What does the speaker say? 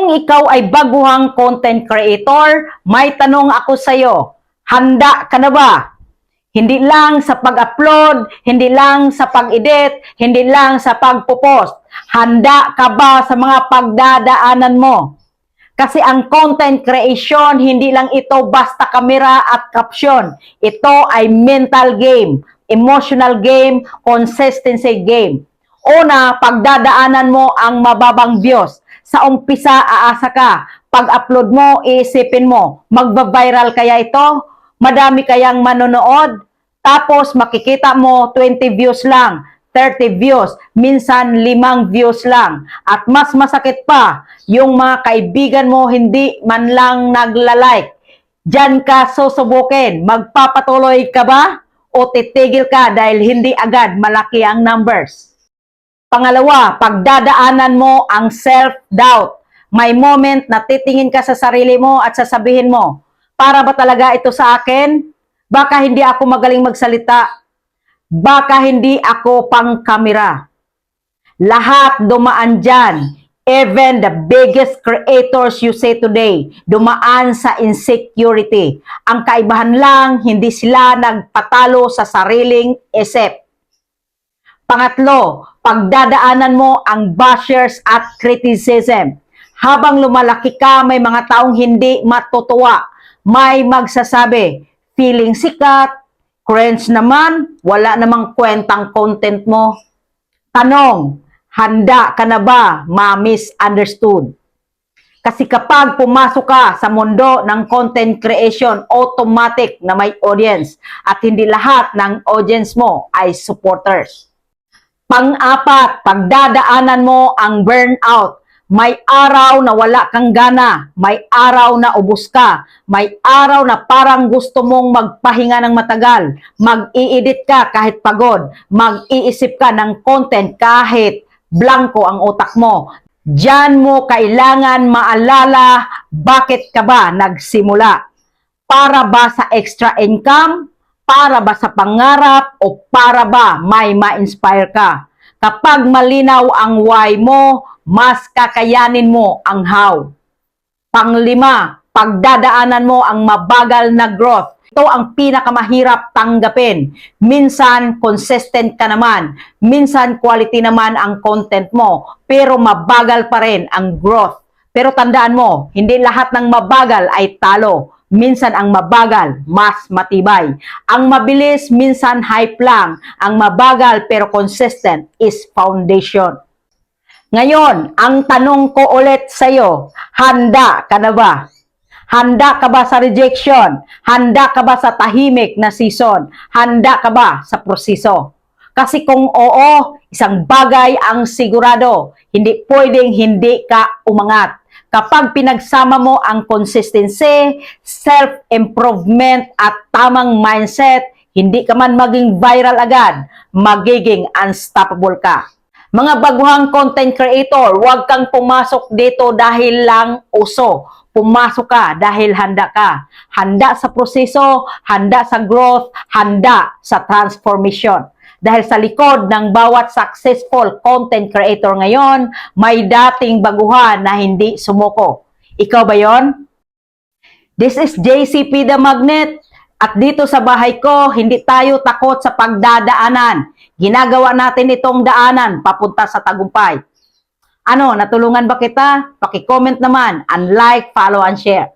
Kung ikaw ay baguhang content creator, may tanong ako sa'yo. Handa ka na ba? Hindi lang sa pag-upload, hindi lang sa pag-edit, hindi lang sa pagpo-post. Handa ka ba sa mga pagdadaanan mo? Kasi ang content creation, hindi lang ito basta kamera at caption. Ito ay mental game, emotional game, consistency game. Una, pagdadaanan mo ang mababang views. Sa umpisa, aasa ka. Pag-upload mo, iisipin mo, magba-viral kaya ito? Madami kayang manonood? Tapos makikita mo 20 views lang, 30 views, minsan 5 views lang. At mas masakit pa, yung mga kaibigan mo hindi man lang nagla-like. Diyan ka susubukin. Magpapatuloy ka ba? O titigil ka dahil hindi agad malaki ang numbers? Pangalawa, pagdadaanan mo ang self-doubt. May moment na titingin ka sa sarili mo at sasabihin mo, para ba talaga ito sa akin? Baka hindi ako magaling magsalita. Baka hindi ako pang kamera. Lahat dumaan dyan. Even the biggest creators you see today, dumaan sa insecurity. Ang kaibahan lang, hindi sila nagpatalo sa sariling isip. Pangatlo, pagdadaanan mo ang bashers at criticism. Habang lumalaki ka, may mga taong hindi matutuwa. May magsasabi, feeling sikat, cringe naman, wala namang kwentang content mo. Tanong, handa ka na ba ma-misunderstood? Kasi kapag pumasok ka sa mundo ng content creation, automatic na may audience at hindi lahat ng audience mo ay supporters. Pang-apat, pagdadaanan mo ang burnout. May araw na wala kang gana, may araw na ubos ka, may araw na parang gusto mong magpahinga ng matagal, mag-i-edit ka kahit pagod, mag-iisip ka ng content kahit blanco ang utak mo. Diyan mo kailangan maalala bakit ka ba nagsimula. Para ba sa extra income? Para ba sa pangarap o para ba may ma-inspire ka? Kapag malinaw ang why mo, mas kakayanin mo ang how. Panglima, pagdadaanan mo ang mabagal na growth. Ito ang pinakamahirap tanggapin. Minsan, consistent ka naman. Minsan, quality naman ang content mo. Pero mabagal pa rin ang growth. Pero tandaan mo, hindi lahat ng mabagal ay talo. Minsan ang mabagal, mas matibay. Ang mabilis, minsan hype lang. Ang mabagal pero consistent is foundation. Ngayon, ang tanong ko ulit sa'yo, handa ka na ba? Handa ka ba sa rejection? Handa ka ba sa tahimik na season? Handa ka ba sa proseso? Kasi kung oo, isang bagay ang sigurado, hindi pwedeng hindi ka umangat. Kapag pinagsama mo ang consistency, self-improvement at tamang mindset, hindi ka man maging viral agad, magiging unstoppable ka. Mga baguhang content creator, huwag kang pumasok dito dahil lang uso. Pumasok ka dahil handa ka. Handa sa proseso, handa sa growth, handa sa transformation. Dahil sa likod ng bawat successful content creator ngayon, may dating baguhan na hindi sumuko. Ikaw ba yon? This is JCP The Magnet. At dito sa bahay ko, hindi tayo takot sa pagdadaanan. Ginagawa natin itong daanan papunta sa tagumpay. Ano, natulungan ba kita? Paki-comment naman, and like, follow, and share.